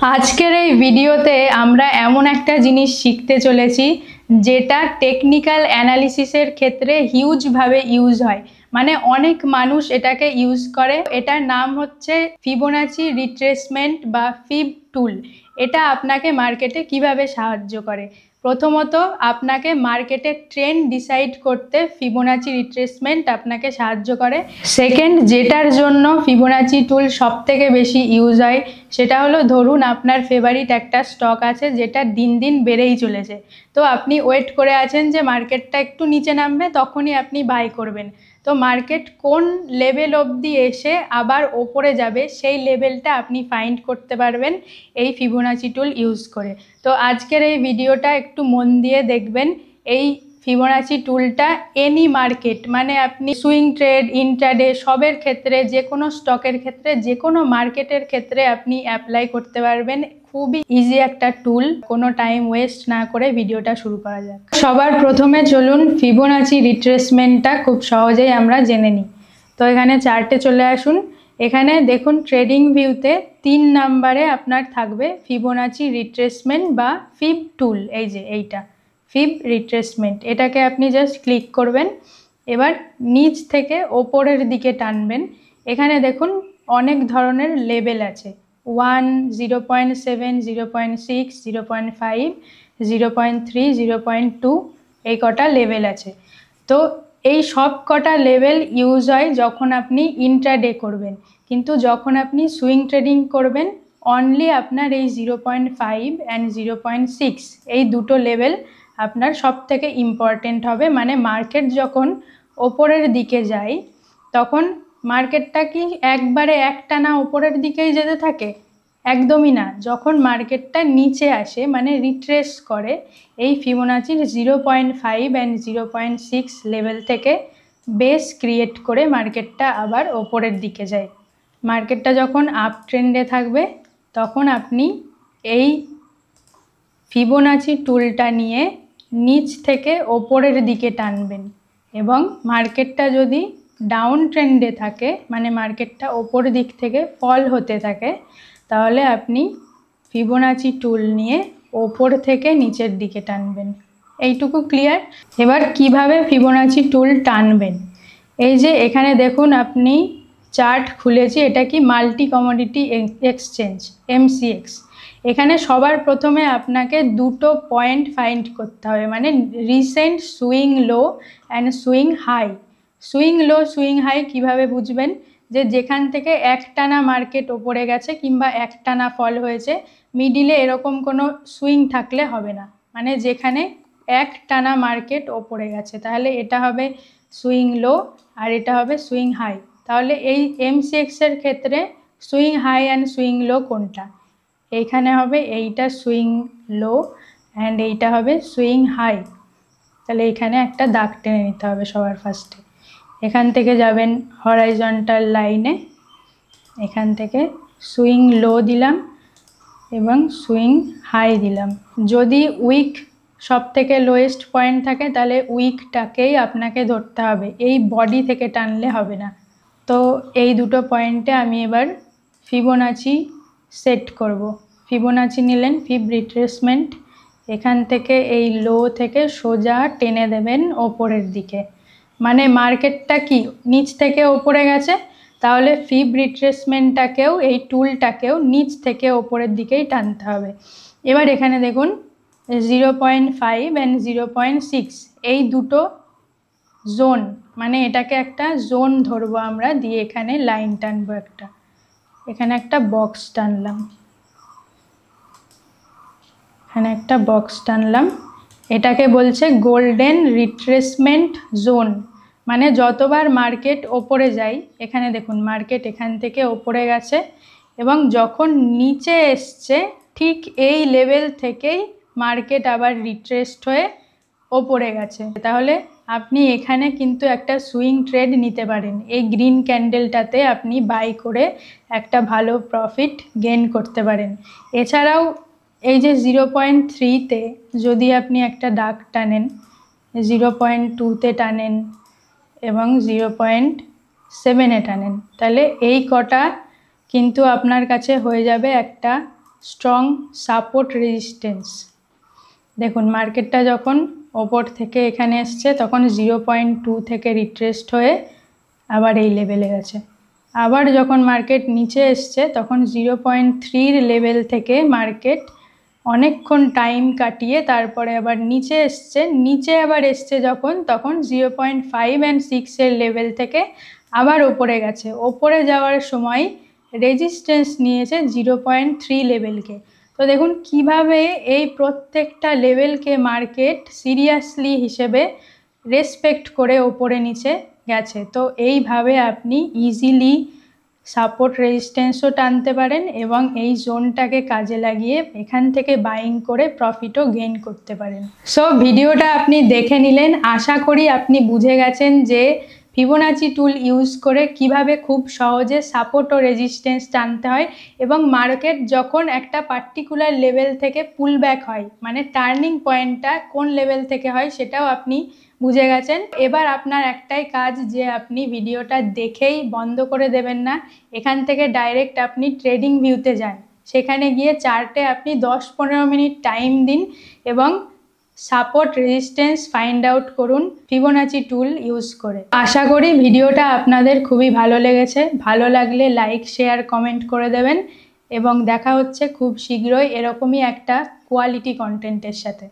আজকের এই ভিডিওতে আমরা এমন একটা জিনিস শিখতে চলেছি যেটা টেকনিক্যাল অ্যানালিসিসের ক্ষেত্রে হিউজভাবে ইউজ হয়, মানে অনেক মানুষ এটাকে ইউজ করে। এটার নাম হচ্ছে ফিবোনাচি রিট্রেসমেন্ট বা ফিব টুল। এটা আপনাকে মার্কেটে কিভাবে সাহায্য করে? প্রথমত আপনাকে মার্কেটের ট্রেন্ড ডিসাইড করতে ফিবোনাচি রিট্রেসমেন্ট আপনাকে সাহায্য করে। সেকেন্ড, যেটার জন্য ফিবোনাচি টুল সবথেকে বেশি ইউজ হয় সেটা হলো, ধরুন আপনার ফেভারিট একটা স্টক আছে যেটা দিন দিন বেড়েই চলেছে, তো আপনি ওয়েট করে আছেন যে মার্কেটটা একটু নিচে নামবে, তখনই আপনি বাই করবেন। তো মার্কেট কোন লেভেল অবধি এসে আবার ওপরে যাবে সেই লেভেলটা আপনি ফাইন্ড করতে পারবেন এই ফিবোনাচি টুল ইউজ করে। তো আজকের এই ভিডিওটা একটু মন দিয়ে দেখবেন। এই ফিবোনাচি টুলটা এনি মার্কেট, মানে আপনি সুইং ট্রেড, ইন্ট্রাডে সবের ক্ষেত্রে, যে কোনো স্টকের ক্ষেত্রে, যে কোনো মার্কেটের ক্ষেত্রে আপনি অ্যাপ্লাই করতে পারবেন। খুবই ইজি একটা টুল। কোনো টাইম ওয়েস্ট না করে ভিডিওটা শুরু করা যাক। সবার প্রথমে চলুন ফিবোনাচি রিট্রেসমেন্টটা খুব সহজেই আমরা জেনে নিই। তো এখানে চার্টে চলে আসুন। এখানে দেখুন ট্রেডিং ভিউতে 3 নম্বরে আপনার থাকবে ফিবোনাচি রিট্রেসমেন্ট বা ফিব টুল। এই যে এইটা ফিব রিট্রেসমেন্ট, এটাকে আপনি জাস্ট ক্লিক করবেন। এবার নিচ থেকে ওপরের দিকে টানবেন। এখানে দেখুন অনেক ধরনের লেভেল আছে, 1, 0.7, 0.6, 0.5, 0.3, 0.2, এই কটা লেভেল আছে। তো এই সব কটা লেভেল ইউজ হয় যখন আপনি ইন্ট্রাডে করবেন, কিন্তু যখন আপনি সুইং ট্রেডিং করবেন অনলি আপনার এই 0.5 অ্যান্ড 0.6 এই দুটো লেভেল আপনার সব থেকে ইম্পর্টেন্ট হবে। মানে মার্কেট যখন ওপরের দিকে যায় তখন মার্কেটটা কি একবারে একটানা ওপরের দিকেই যেতে থাকে? একদমই না। যখন মার্কেটটা নিচে আসে, মানে রিট্রেস করে, এই ফিবোনাচির 0.5 অ্যান্ড 0.6 লেভেল থেকে বেস ক্রিয়েট করে মার্কেটটা আবার ওপরের দিকে যায়। মার্কেটটা যখন আপ ট্রেন্ডে থাকবে তখন আপনি এই ফিবোনাচি টুলটা নিয়ে নিচ থেকে ওপরের দিকে টানবেন, এবং মার্কেটটা যদি ডাউন ট্রেন্ডে থাকে, মানে মার্কেটটা ওপর দিক থেকে ফল হতে থাকে, তাহলে আপনি ফিবোনাচি টুল নিয়ে ওপর থেকে নিচের দিকে টানবেন। এইটুকু ক্লিয়ার? এবার কিভাবে ফিবোনাচি টুল টানবেন, এই যে এখানে দেখুন আপনি চার্ট খুলেছি, এটা কি মাল্টি কমোডিটি এক্সচেঞ্জ, MCX। এখানে সবার প্রথমে আপনাকে দুটো পয়েন্ট ফাইন্ড করতে হবে, মানে recent swing low and swing high. Swing low, swing high কিভাবে বুঝবেন? যে যেখান থেকে একটানা মার্কেট ওপরে গেছে কিংবা একটানা ফল হয়েছে, মিডিলে এরকম কোনো সুইং থাকলে হবে না। মানে যেখানে একটানা মার্কেট ওপরে গেছে, তাহলে এটা হবে সুইং লো আর এটা হবে সুইং হাই। তাহলে এই MCX এর ক্ষেত্রে swing high and swing low কোনটা? এইখানে হবে এইটা সুইং লো অ্যান্ড এইটা হবে সুইং হাই। তাহলে এখানে একটা দাগ টেনে নিতে হবে সবার ফার্স্টে। এখান থেকে যাবেন হরাইজন্টাল লাইনে, এখান থেকে সুইং লো দিলাম এবং সুইং হাই দিলাম। যদি উইক সব থেকে লোয়েস্ট পয়েন্ট থাকে তাহলে উইকটাকেই আপনাকে ধরতে হবে, এই বডি থেকে টানলে হবে না। তো এই দুটো পয়েন্টে আমি এবার ফিবোনাচি সেট করব। ফিবোনাচি নিলেন, ফিব রিট্রেসমেন্ট, এখান থেকে এই লো থেকে সোজা টেনে দেবেন ওপরের দিকে। মানে মার্কেটটা কি নিচ থেকে ওপরে গেছে, তাহলে ফিব রিট্রেসমেন্টটাকেও, এই টুলটাকেও নিচ থেকে ওপরের দিকেই টানতে হবে। এবার এখানে দেখুন 0.5 অ্যান্ড 0.6 এই দুটো জোন, মানে এটাকে একটা জোন ধরবো আমরা, দিয়ে এখানে লাইন টানবো একটা, এখানে একটা বক্স টানলাম, এখানে একটা বক্স টানলাম। এটাকে বলছে গোল্ডেন রিট্রেসমেন্ট জোন। মানে যতবার মার্কেট ওপরে যায়, এখানে দেখুন মার্কেট এখান থেকে ওপরে গেছে এবং যখন নিচে এসছে ঠিক এই লেভেল থেকেই মার্কেট আবার রিট্রেসড হয়ে ওপরে গেছে, তাহলে আপনি এখানে কিন্তু একটা সুইং ট্রেড নিতে পারেন। এই গ্রিন ক্যান্ডেলটাতে আপনি বাই করে একটা ভালো প্রফিট গেইন করতে পারেন। এছাড়াও এই যে 0.3-তে যদি আপনি একটা দাগ টানেন, 0.2-তে টানেন এবং 0.7-এ টানেন, তাহলে এই কটা কিন্তু আপনার কাছে হয়ে যাবে একটা স্ট্রং সাপোর্ট রেজিস্ট্যান্স। দেখুন মার্কেটটা যখন ওপর থেকে এখানে এসছে তখন 0.2 থেকে রিট্রেসড হয়ে আবার এই লেভেলে গেছে। আবার যখন মার্কেট নিচে এসছে তখন 0.3 লেভেল থেকে মার্কেট অনেকক্ষণ টাইম কাটিয়ে তারপরে আবার নিচে এসছে। নিচে আবার এসছে যখন, তখন 0.5 অ্যান্ড 6 লেভেল থেকে আবার ওপরে গেছে। ওপরে যাওয়ার সময় রেজিস্ট্যান্স নিয়েছে 0.3 লেভেলকে। তো দেখুন কিভাবে এই প্রত্যেকটা লেভেলকে মার্কেট সিরিয়াসলি হিসেবে রেসপেক্ট করে ওপরে নিচে গেছে। তো এইভাবে আপনি ইজিলি সাপোর্ট রেজিস্ট্যান্সও টানতে পারেন এবং এই জোনটাকে কাজে লাগিয়ে এখান থেকে বাইং করে প্রফিটও গেইন করতে পারেন। সো ভিডিওটা আপনি দেখে নিলেন, আশা করি আপনি বুঝে গেছেন যে ফিবোনাচি টুল ইউজ করে কিভাবে খুব সহজে সাপোর্ট ও রেজিস্ট্যান্স টানতে হয় এবং মার্কেট যখন একটা পার্টিকুলার লেভেল থেকে পুল ব্যাক হয়, মানে টার্নিং পয়েন্টটা কোন লেভেল থেকে হয় সেটাও আপনি বুঝে গেছেন। এবার আপনার একটাই কাজ যে আপনি ভিডিওটা দেখেই বন্ধ করে দেবেন না, এখান থেকে ডাইরেক্ট আপনি ট্রেডিং ভিউতে যান। সেখানে গিয়ে চার্টে আপনি 10-15 মিনিট টাইম দিন এবং সাপোর্ট রেজিস্ট্যান্স ফাইন্ড আউট করুন ফিবোনাচি টুল ইউজ করে। আশা করি ভিডিওটা আপনাদের খুবই ভালো লেগেছে। ভালো লাগলে লাইক, শেয়ার, কমেন্ট করে দেবেন এবং দেখা হচ্ছে খুব শীঘ্রই এরকমই একটা কোয়ালিটি কন্টেন্টের সাথে।